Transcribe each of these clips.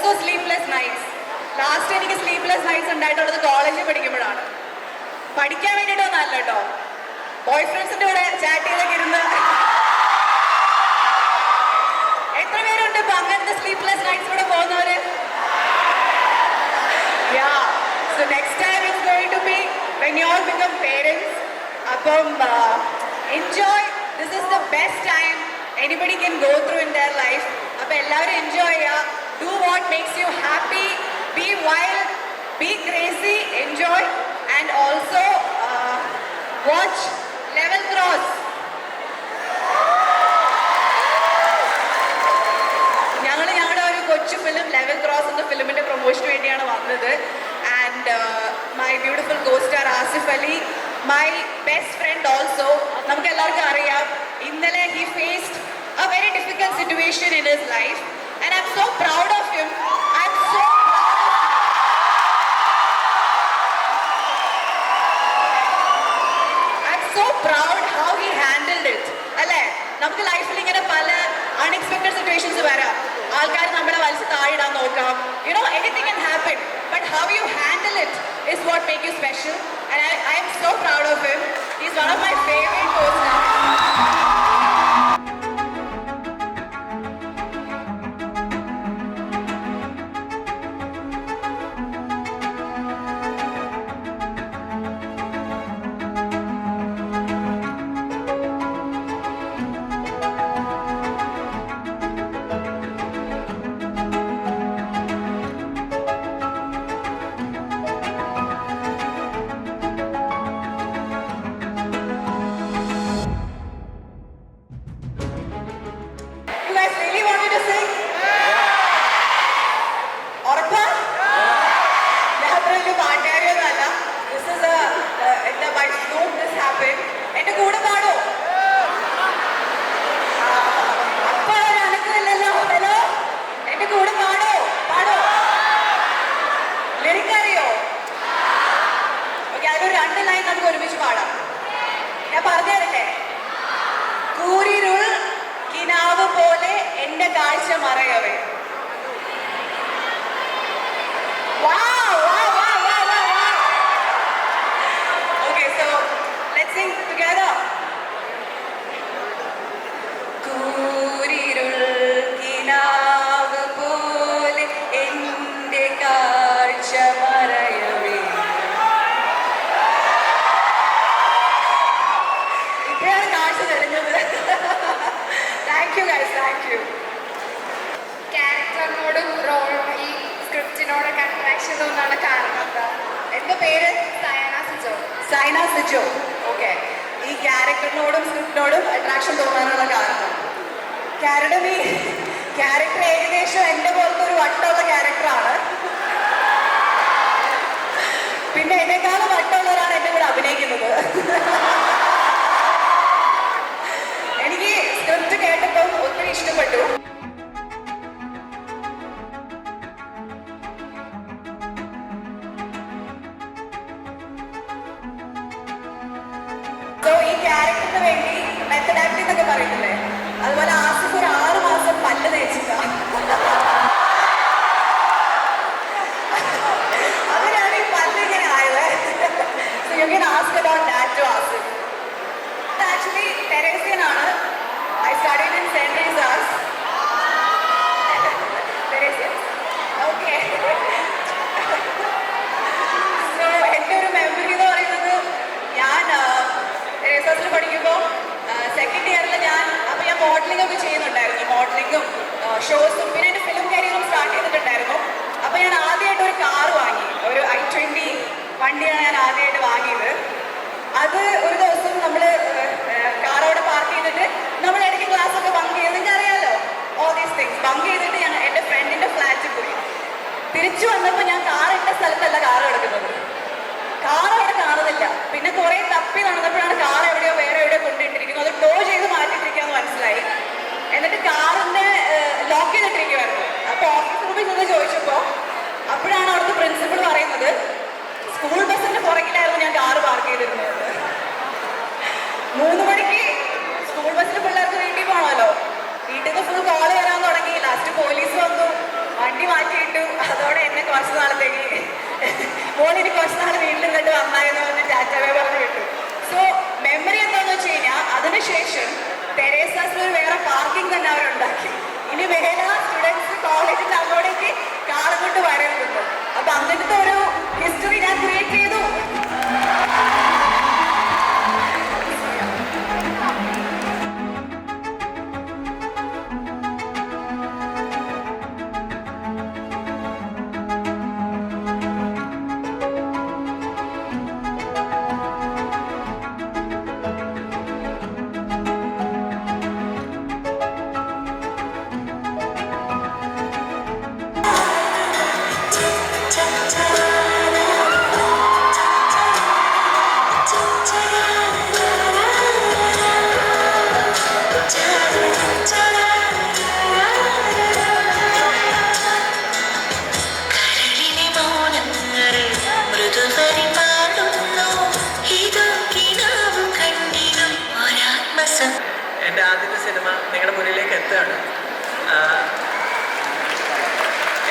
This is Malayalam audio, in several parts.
Also sleepless nights. ലാസ്റ്റ് എനിക്ക് സ്ലീപ്ലെസ് നൈറ്റ്സ് ഉണ്ടായിട്ടുള്ളത് കോളേജിൽ പഠിക്കുമ്പോഴാണ്. പഠിക്കാൻ വേണ്ടിയിട്ടൊന്നും അല്ല കേട്ടോ, ബോയ് ഫ്രണ്ട്സിന്റെ കൂടെ ചാറ്റ് ചെയ്തൊക്കെ ഇരുന്ന്. എത്ര പേരുണ്ട് ഇപ്പൊ അങ്ങനത്തെ sleepless നൈറ്റ്സിലൂടെ പോകുന്നവര്? Yeah, so next time it's going to be when you all become parents. അപ്പം enjoy. This is the best time anybody can go through in their life. അപ്പം എല്ലാവരും enjoy ചെയ്യുക. Do what makes you happy. Be wild. Be crazy. Enjoy. And also watch Level Cross. ഞങ്ങളുടെ ഒരു കൊച്ചു ഫിലിം ലെവൽ ക്രോസ് എന്ന ഫിലിമിന്റെ പ്രൊമോഷന് വേണ്ടിയാണ് വന്നത്. And my beautiful co star Asif Ali, my best friend also. നമുക്ക് എല്ലാവർക്കും അറിയാം, ഇന്നലെ he faced a very difficult situation in his life and I am so proud of him. Proud how he handled it. അല്ലേ, നമുക്ക് ലൈഫിൽ ഇങ്ങനെ പല അൺഎക്സ്പെക്ടഡ് സിറ്റുവേഷൻസ് വരാം. ആൾക്കാർ നമ്മളെ വലിച്ച് താഴെയിടാൻ നോക്കാം. You know, anything can happen. But how you handle it is what makes you special. And I am so proud of him. He's one of my favorite co-stars. എന്റെ കൂടെ പാടോ? ഹലോ, എന്റെ കൂടെ പാടോ? ലിറിക് അറിയോ? ഓക്കെ, അതൊരു 2 ലൈൻ നമുക്ക് ഒരുമിച്ച് പാടാം. ഞാൻ പറഞ്ഞു തരട്ടെ. കൂരിരുൾ കിനാവ് പോലെ എന്റെ കാഴ്ച മറയവേ. Sing together. കൂരിരുൾ കിനാവ് പോലെ എന്റെ കാഴ്ച മറയവേ. ഇപ്പോഴാണ് കാഴ്ച തെളിഞ്ഞത്. Thank you guys, thank you. ക്യാരക്ടറിനോടും ഈ സ്ക്രിപ്റ്റിനോടൊക്കെ അട്രാക്ഷൻ തോന്നാനുള്ള കാരണം എന്താ? എന്റെ പേര് സൈന സിജോ. ഓക്കെ, ഈ ക്യാരക്ടറിനോടും സ്ക്രിപ്റ്റിനോടും അട്രാക്ഷൻ തോന്നാനുള്ള കാരണം ക്യാരക്ടർ ഏകദേശം എന്റെ പോലത്തെ ഒരു വട്ടമുള്ള ക്യാരക്ടറാണ്. പിന്നെ എന്നെക്കാളും വട്ടമുള്ളവരാണ് എന്റെ കൂടെ അഭിനയിക്കുന്നത്. എനിക്ക് സ്ക്രിപ്റ്റ് കേട്ടപ്പം ഒത്തിരി ഇഷ്ടപ്പെട്ടു. ഈ ക്യാരക്ടറിന് വേണ്ടി മെത്തഡ് ആക്ടിംഗ് എന്നൊക്കെ പറയുന്നില്ലേ, അതുപോലെ ആസിഫ് ഒരു 6 മാസം പല്ല് തേച്ചില്ല. അതിനാണ് ഈ പല്ല് ഇങ്ങനെ ആയത്. So you can ask about that to Asif. Actually Teresian ആണ്. I studied in St. Teresa's. Teresian. Okay. So എൻ്റെ ഒരു മെമ്മറി എന്ന് പറയുന്നത്, ഞാൻ ടെറേസാസിൽ പഠിക്കുമ്പോൾ സെക്കൻഡ് ഇയറിൽ ഞാൻ മോഡലിംഗ് ഒക്കെ ചെയ്യുന്നുണ്ടായിരുന്നു. മോഡലിംഗും ഷോസും പിന്നെ എൻ്റെ ഫിലിം കരിയറും സ്റ്റാർട്ട് ചെയ്തിട്ടുണ്ടായിരുന്നു. അപ്പോൾ ഞാൻ ആദ്യമായിട്ട് ഒരു കാർ വാങ്ങി. ഒരു i20 വണ്ടിയാണ് ഞാൻ ആദ്യമായിട്ട് വാങ്ങിയത്. അത് ഒരു ദിവസം നമ്മൾ കാറോടെ പാർക്ക് ചെയ്തിട്ട് നമ്മൾ ഇടയ്ക്ക് ക്ലാസ്സൊക്കെ ബങ്ക് ചെയ്ത്, നിങ്ങൾക്ക് അറിയാമല്ലോ ഓൾ ദീസ് തിങ്സ്. ബങ്ക് ചെയ്തിട്ട് ഞാൻ എൻ്റെ ഫ്രണ്ടിൻ്റെ ഫ്ലാറ്റിൽ പോയി. തിരിച്ചു വന്നപ്പോൾ ഞാൻ കാർ ഇട്ട സ്ഥലത്തല്ല കാർ കിടക്കുന്നത്. കാർ അവിടെ കാണുന്നില്ല. പിന്നെ കുറെ തപ്പി നടന്നപ്പോഴാണ് കാർ എവിടെയോ വേറെ എവിടെയോ കൊണ്ടിട്ടിരിക്കുന്നത്. അത് ടോ ചെയ്ത് മാറ്റിയിട്ടിരിക്കാന്ന് മനസ്സിലായി. എന്നിട്ട് കാറിന്റെ ലോക്ക് ചെയ്തിട്ടിരിക്കുമായിരുന്നു. അപ്പൊ ഓഫീസ് റൂമിൽ നിന്ന് ചോദിച്ചപ്പോൾ അപ്പോഴാണ് അവിടുത്തെ പ്രിൻസിപ്പൾ പറയുന്നത്, സ്കൂൾ ബസ്സിന്റെ പുറകിലായിരുന്നു ഞാൻ കാറ് പാർക്ക് ചെയ്തിരുന്നത്. 3 മണിക്ക് സ്കൂൾ ബസ്സിന് പിള്ളേർക്ക് വീട്ടിൽ പോകണമല്ലോ. വീട്ടിൽ നിന്ന് ഫുൾ കോള് വരാൻ തുടങ്ങി. ലാസ്റ്റ് പോലീസ് വന്നു, വണ്ടി മാറ്റിയിട്ടു. അതോടെ എന്നെ കുറച്ച് നാളത്തേക്ക് മോളിനി കുറച്ച് നാൾ വീട്ടിൽ നിന്നിട്ട് വന്നായെന്ന് പറഞ്ഞ് ടാറ്റാവേ പറഞ്ഞ് വിട്ടു. സോ മെമ്മറി എന്താണെന്ന് വെച്ച് കഴിഞ്ഞാൽ അതിനുശേഷം തെരേസാസിൽ വേറെ പാർക്കിംഗ് തന്നെ അവരുണ്ടാക്കി. ഇനി വേറെ സ്റ്റുഡൻസ് കോളേജിൻ്റെ അങ്ങോട്ടേക്ക് കാർ കൊണ്ട് വരരുത്. അപ്പൊ അങ്ങനത്തെ ഒരു ഹിസ്റ്ററി ഞാൻ ക്രിയേറ്റ് ചെയ്തു. എൻ്റെ ആദ്യത്തെ സിനിമ നിങ്ങളുടെ മുന്നിലേക്ക് എത്തുകയാണ്.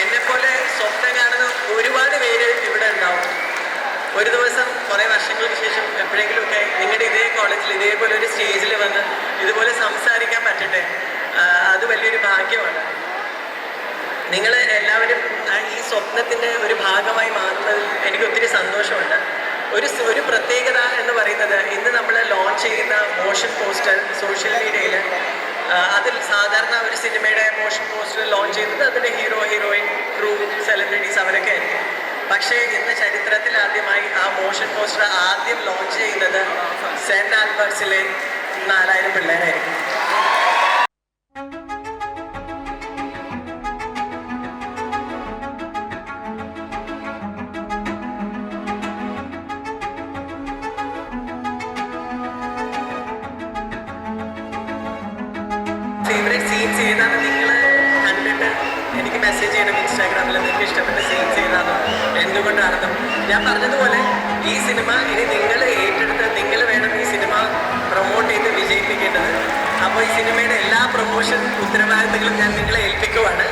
എന്നെപ്പോലെ സ്വപ്നം കാണുന്ന ഒരുപാട് പേര് ഇവിടെ ഉണ്ടാവും. ഒരു ദിവസം കുറേ വർഷങ്ങൾക്ക് ശേഷം എപ്പോഴെങ്കിലുമൊക്കെ നിങ്ങളുടെ ഇതേ കോളേജിൽ ഇതേപോലെ ഒരു സ്റ്റേജിൽ വന്ന് ഇതുപോലെ സംസാരിക്കാൻ പറ്റട്ടെ, അത് വലിയൊരു ഭാഗ്യമാണ്. നിങ്ങൾ എല്ലാവരും ഈ സ്വപ്നത്തിൻ്റെ ഒരു ഭാഗമായി മാറുന്നതിൽ എനിക്ക് ഒത്തിരി സന്തോഷമുണ്ട്. ഒരു പ്രത്യേകത എന്ന് പറയുന്നത് ഇന്ന് നമ്മൾ ലോഞ്ച് ചെയ്യുന്ന മോഷൻ പോസ്റ്റർ സോഷ്യൽ മീഡിയയിൽ അതിൽ സാധാരണ ഒരു സിനിമയുടെ മോഷൻ പോസ്റ്റർ ലോഞ്ച് ചെയ്യുന്നത് അതിൻ്റെ ഹീറോ ഹീറോയിൻ ക്രൂ സെലിബ്രിറ്റീസ് അവരൊക്കെ ആയിരിക്കും. പക്ഷേ ഇന്ന് ചരിത്രത്തിൽ ആദ്യമായി ആ മോഷൻ പോസ്റ്റർ ആദ്യം ലോഞ്ച് ചെയ്യുന്നത് സെൻറ്റ് ആൽബർട്സിലെ 4000 പിള്ളേരായിരിക്കും. ഫേവറേറ്റ് സീൻസ് ഏതാണ് നിങ്ങൾ കണ്ടിട്ട് എനിക്ക് മെസ്സേജ് ചെയ്യണം ഇൻസ്റ്റാഗ്രാമിൽ. നിങ്ങൾക്ക് ഇഷ്ടപ്പെട്ട സീൻസ് ഏതാണ്, എന്തുകൊണ്ടാണെന്നും. ഞാൻ പറഞ്ഞതുപോലെ ഈ സിനിമ ഇനി നിങ്ങൾ ഏറ്റെടുത്ത് നിങ്ങൾ വേണം ഈ സിനിമ പ്രൊമോട്ട് ചെയ്ത് വിജയിപ്പിക്കേണ്ടത്. അപ്പോൾ ഈ സിനിമയുടെ എല്ലാ പ്രൊമോഷൻ ഉത്തരവാദിത്തങ്ങളും ഞാൻ നിങ്ങളെ ഏൽപ്പിക്കുവാണ്.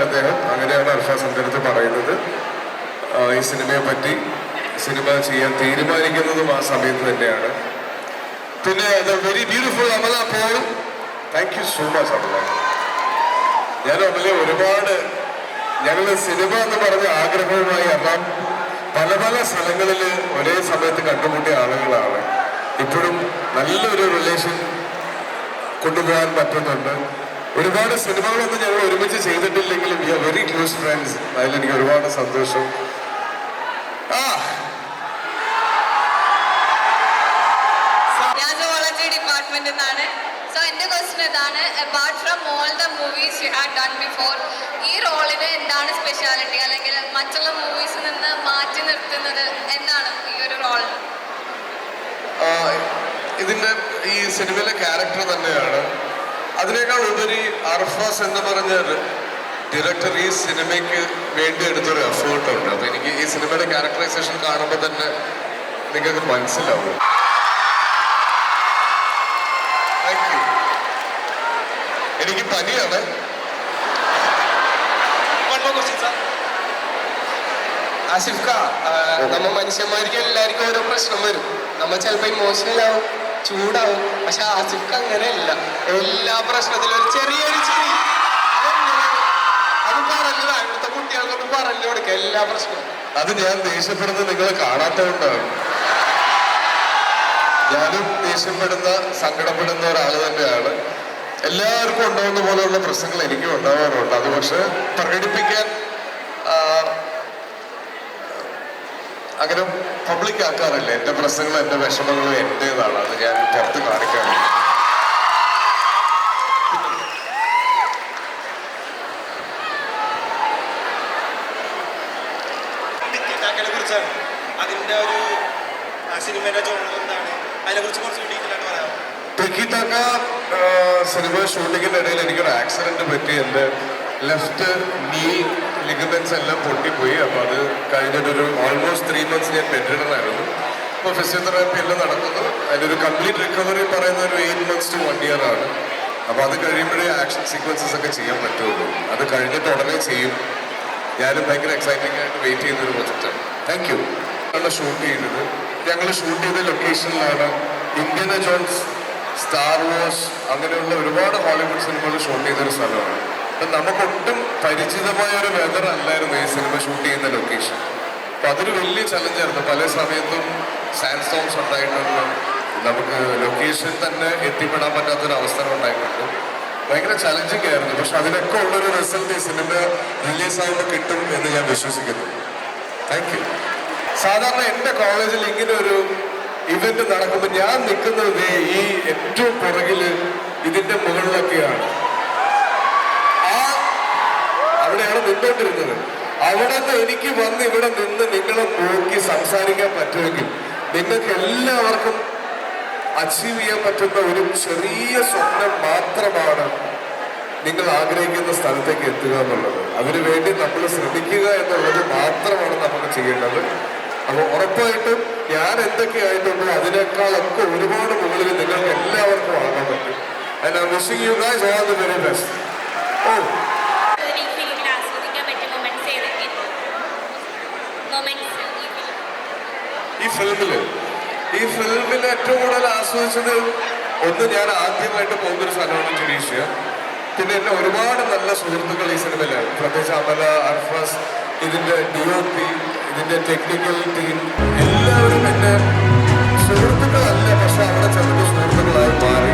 അദ്ദേഹം അങ്ങനെയാണ് അർഫാസ് എൻ്റെ അടുത്ത് പറയുന്നത്. ഈ സിനിമയെ പറ്റി സിനിമ ചെയ്യാൻ തീരുമാനിക്കുന്നതും ആ സമയത്ത് തന്നെയാണ്. പിന്നെ very beautiful Amala Paul, thank you so much Amala. ഞാൻ അമലെ ഒരുപാട് ഞങ്ങൾ സിനിമ എന്ന് പറഞ്ഞ ആഗ്രഹവുമായി എല്ലാം പല പല സ്ഥലങ്ങളിൽ ഒരേ സമയത്ത് കണ്ടുമുട്ടിയ ആളുകളാണ്. ഇപ്പോഴും നല്ലൊരു റിലേഷൻ കൊണ്ടുപോകാൻ പറ്റുന്നുണ്ട്. ഒരുപാട് സിനിമകളൊന്നും ഞങ്ങൾ ഒരുമിച്ച് ചെയ്തിട്ടില്ലെങ്കിലും we are very close friends. അതിലെനിക്ക് ഒരുപാട് സന്തോഷം. ഞാൻ സുവോളജി ഡിപ്പാർട്ട്മെന്റിൽ നിന്നാണ്. സോ എൻ്റെ ക്വസ്റ്റ്യൻ ഇതാണ്, apart from all the movies you had done before, ഈ റോളിന് എന്താണ് സ്പെഷ്യാലിറ്റി, അല്ലെങ്കിൽ മറ്റുള്ള മൂവീസിൽ നിന്ന് മാറ്റി നിർത്തുന്നത് എന്താണ് ഈ ഒരു റോൾ? ഇതിൻ്റെ ഈ സിനിമയിലെ ക്യാരക്ടർ തന്നെയാണ്. അതിനേക്കാൾ ഉപരി അർഫാസ് എന്ന് പറഞ്ഞ ഡയറക്ടർ ഈ സിനിമയ്ക്ക് വേണ്ടി എടുത്തൊരു എഫേർട്ട് ഉണ്ട്. അപ്പൊ എനിക്ക് ഈ സിനിമയുടെ ക്യാരക്ടറൈസേഷൻ കാണുമ്പോൾ തന്നെ നിങ്ങൾക്ക് മനസ്സിലാവും. Thank you. എനിക്ക് പനിയാണ്. ആസിഫ് നമ്മ മനുഷ്യന്മാർക്ക് എല്ലാവർക്കും ഓരോ പ്രശ്നം വരും. നമ്മ ചിലപ്പോൾ ഇമോഷണൽ ആവും, ചൂടാവും. പക്ഷെ ആസിഫ് അങ്ങനെയല്ല. എല്ലാ പ്രശ്നത്തിലും ഒരു ചെറിയൊരു ചിരി, അത് പറഞ്ഞതാ. ഇവിടുത്തെ കുട്ടികൾക്കൊന്നും പറഞ്ഞു കൊടുക്കുക എല്ലാ പ്രശ്നവും. അത് ഞാൻ ദേഷ്യപ്പെടുന്നത് നിങ്ങൾ കാണാത്തതുകൊണ്ടാണ്. ഞാനും ദേഷ്യപ്പെടുന്ന സങ്കടപ്പെടുന്ന ഒരാൾ തന്നെയാണ്. എല്ലാവർക്കും ഉണ്ടാവുന്ന പോലെയുള്ള പ്രശ്നങ്ങൾ എനിക്കും ഉണ്ടാവാറുണ്ട്. അത് പക്ഷെ പ്രകടിപ്പിക്കാൻ അങ്ങനെ പബ്ലിക് ആക്കാറില്ല. എൻ്റെ പ്രശ്നങ്ങളും എൻ്റെ വിഷമങ്ങളും എൻ്റേതാണ്. അത് ഞാൻ പുറത്ത് കാണിക്കാറില്ല. കുറിച്ചാണ് അതിൻ്റെ ഒരു സിനിമയുടെ ജോണർ എന്താണ്, അതിനെക്കുറിച്ച് കുറച്ച് ഡീറ്റെയിൽ ആയിട്ട് പറയാം. ടിക്കി ടക്ക സിനിമ ഷൂട്ടിങ്ങിന്റെ ഇടയിൽ എനിക്കൊരു ആക്സിഡന്റ് പറ്റി. എൻ്റെ ലെഫ്റ്റ് നീ ലിഗമെന്റ്സ് എല്ലാം പൊട്ടിപ്പോയി. അപ്പോൾ അത് കഴിഞ്ഞിട്ടൊരു ഓൾമോസ്റ്റ് 3 months ഞാൻ ബെഡ്രിഡനായിരുന്നു. അപ്പോൾ ഫിസിയോതെറാപ്പി എല്ലാം നടക്കുന്നു. അതിൻ്റെ കംപ്ലീറ്റ് റിക്കവറി പറയുന്ന ഒരു 8 months to 1 year ആണ്. അപ്പോൾ അത് കഴിയുമ്പോഴേ ആക്ഷൻ സീക്വൻസസ് ഒക്കെ ചെയ്യാൻ പറ്റുള്ളൂ. അത് കഴിഞ്ഞിട്ട് ഉടനെ ചെയ്യും. ഞാനും ഭയങ്കര എക്സൈറ്റിംഗ് ആയിട്ട് വെയിറ്റ് ചെയ്യുന്നൊരു പ്രൊജക്റ്റാണ്. Thank you. ഞങ്ങൾ ഷൂട്ട് ചെയ്തത് ചെയ്ത ലൊക്കേഷനിലാണ് ഇന്ത്യന ജോൺസ്, സ്റ്റാർ വാർസ് അങ്ങനെയുള്ള ഒരുപാട് ഹോളിവുഡ് സിനിമകൾ ഷൂട്ട് ചെയ്തൊരു സ്ഥലമാണ്. അപ്പം നമുക്കൊട്ടും പരിചിതമായ ഒരു വെതർ അല്ലായിരുന്നു ഈ സിനിമ ഷൂട്ട് ചെയ്യുന്ന ലൊക്കേഷൻ. അപ്പം അതൊരു വലിയ ചലഞ്ചായിരുന്നു. പല സമയത്തും സാൻഡ് സ്റ്റോംസ് ഉണ്ടായിട്ടുണ്ട്. നമുക്ക് ലൊക്കേഷൻ തന്നെ എത്തിപ്പെടാൻ പറ്റാത്തൊരു അവസരം ഉണ്ടായിട്ടുണ്ട്. ഭയങ്കര ചലഞ്ചിങ് ആയിരുന്നു. പക്ഷെ അതിനൊക്കെ ഉള്ളൊരു റിസൾട്ട് ഈ സിനിമ റിലീസാകുമ്പോൾ കിട്ടും എന്ന് ഞാൻ വിശ്വസിക്കുന്നു. Thank you. സാധാരണ എൻ്റെ കോളേജിൽ ഇങ്ങനെ ഒരു ഇവന്റ് നടക്കുമ്പോൾ ഞാൻ നിൽക്കുന്നത് ഈ ഏറ്റവും പുറകില് ഇതിന്റെ മുകളിലൊക്കെയാണ്. അവിടെയാണ് നിന്നോണ്ടിരുന്നത്. അവിടെ നിന്ന് എനിക്ക് വന്ന് ഇവിടെ നിന്ന് നിങ്ങളെ നോക്കി സംസാരിക്കാൻ പറ്റുമെങ്കിൽ നിങ്ങൾക്ക് എല്ലാവർക്കും അച്ചീവ് ചെയ്യാൻ പറ്റുന്ന ഒരു ചെറിയ സ്വപ്നം മാത്രമാണ് നിങ്ങൾ ആഗ്രഹിക്കുന്ന സ്ഥലത്തേക്ക് എത്തുക എന്നുള്ളത്. അതിനുവേണ്ടി നമ്മൾ ശ്രമിക്കുക എന്നുള്ളത് മാത്രമാണ് നമുക്ക് ചെയ്യേണ്ടത്. അപ്പോൾ ഉറപ്പായിട്ടും ഞാൻ എന്തൊക്കെയായിട്ടുണ്ടോ അതിനേക്കാളൊക്കെ ഒരുപാട് മുകളിൽ നിങ്ങൾക്ക് എല്ലാവർക്കും ആകാൻ പറ്റും. And I'm wishing you guys all the very best. Oh. ഈ ഫിലിമിൽ ഏറ്റവും കൂടുതൽ ആസ്വദിച്ചത് ഒന്ന്, ഞാൻ ആദ്യമായിട്ട് പോകുന്നൊരു സ്ഥലമാണ് ജുഡീഷ്യ. പിന്നെ എന്നെ ഒരുപാട് നല്ല സുഹൃത്തുക്കൾ ഈ സിനിമയിലാണ്. പ്രത്യേകിച്ച് അമല, അർഫാസ്, ഇതിന്റെ DOP, ഇതിന്റെ ടെക്നിക്കൽ ടീം എല്ലാവരും എന്നെ സുഹൃത്തുക്കളല്ല, പക്ഷെ അവിടെ ചെറുപ്പം സുഹൃത്തുക്കളായി മാറി.